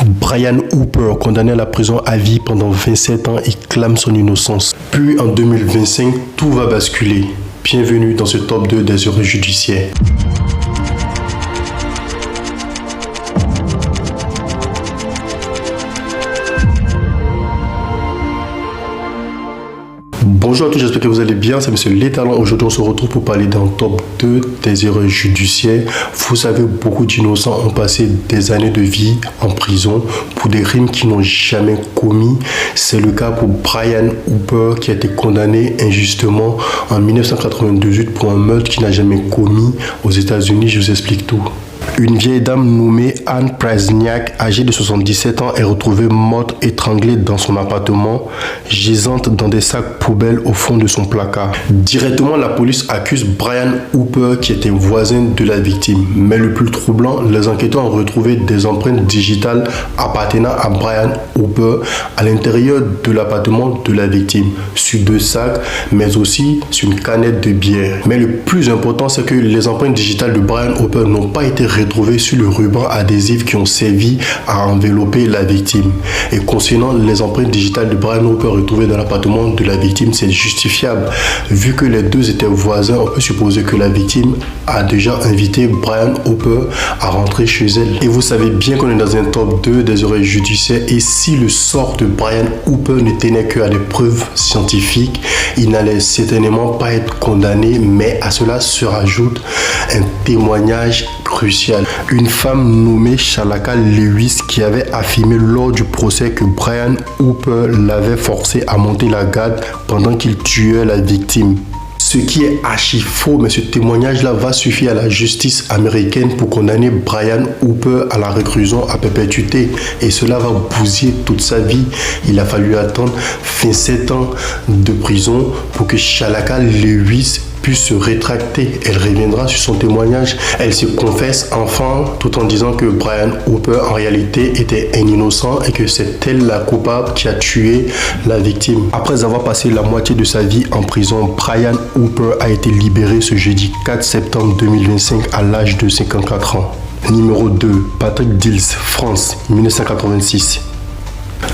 Brian Hooper, condamné à la prison à vie pendant 27 ans, et clame son innocence. Puis en 2025, tout va basculer. Bienvenue dans ce top 2 des erreurs judiciaires. Bonjour à tous, j'espère que vous allez bien, c'est Monsieur Létalon. Aujourd'hui on se retrouve pour parler d'un top 2 des erreurs judiciaires. Vous savez, beaucoup d'innocents ont passé des années de vie en prison pour des crimes qu'ils n'ont jamais commis. C'est le cas pour Brian Hooper qui a été condamné injustement en 1998 pour un meurtre qu'il n'a jamais commis aux États-Unis. Je vous explique tout. Une vieille dame nommée Anne Prasniak, âgée de 77 ans, est retrouvée morte étranglée dans son appartement, gisante dans des sacs poubelles au fond de son placard. Directement, la police accuse Brian Hooper, qui était voisin de la victime. Mais le plus troublant, les enquêteurs ont retrouvé des empreintes digitales appartenant à Brian Hooper à l'intérieur de l'appartement de la victime, sur 2 sacs, mais aussi sur une canette de bière. Mais le plus important, c'est que les empreintes digitales de Brian Hooper n'ont pas été retrouvés sur le ruban adhésif qui ont servi à envelopper la victime. Et concernant les empreintes digitales de Brian Hooper retrouvées dans l'appartement de la victime, c'est justifiable. Vu que les deux étaient voisins, on peut supposer que la victime a déjà invité Brian Hooper à rentrer chez elle. Et vous savez bien qu'on est dans un top 2 des erreurs judiciaires, et si le sort de Brian Hooper ne tenait qu'à des preuves scientifiques, il n'allait certainement pas être condamné, mais à cela se rajoute un témoignage crucial. Une femme nommée Shalaka Lewis qui avait affirmé lors du procès que Brian Hooper l'avait forcé à monter la garde pendant qu'il tuait la victime. Ce qui est archi faux, mais ce témoignage-là va suffire à la justice américaine pour condamner Brian Hooper à la réclusion à perpétuité. Et cela va bousiller toute sa vie. Il a fallu attendre 27 ans de prison pour que Shalaka Lewis puisse se rétracter. Elle reviendra sur son témoignage. Elle se confesse enfin, tout en disant que Brian Hooper en réalité était un innocent et que c'est elle la coupable qui a tué la victime. Après avoir passé la moitié de sa vie en prison, Brian Hooper a été libéré ce jeudi 4 septembre 2025 à l'âge de 54 ans. Numéro 2, Patrick Dils, France, 1986.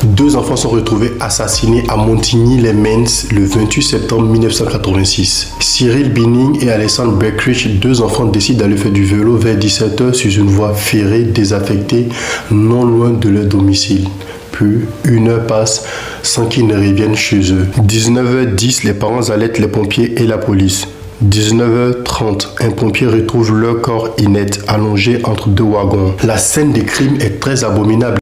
2 enfants sont retrouvés assassinés à Montigny-les-Maines le 28 septembre 1986. Cyril Binning et Alexandre Beckrich, 2 enfants, décident d'aller faire du vélo vers 17 h sur une voie ferrée désaffectée non loin de leur domicile. Puis, 1 heure passe sans qu'ils ne reviennent chez eux. 19 h 10, les parents alertent les pompiers et la police. 19 h 30, un pompier retrouve leur corps inerte allongé entre 2 wagons. La scène des crimes est très abominable.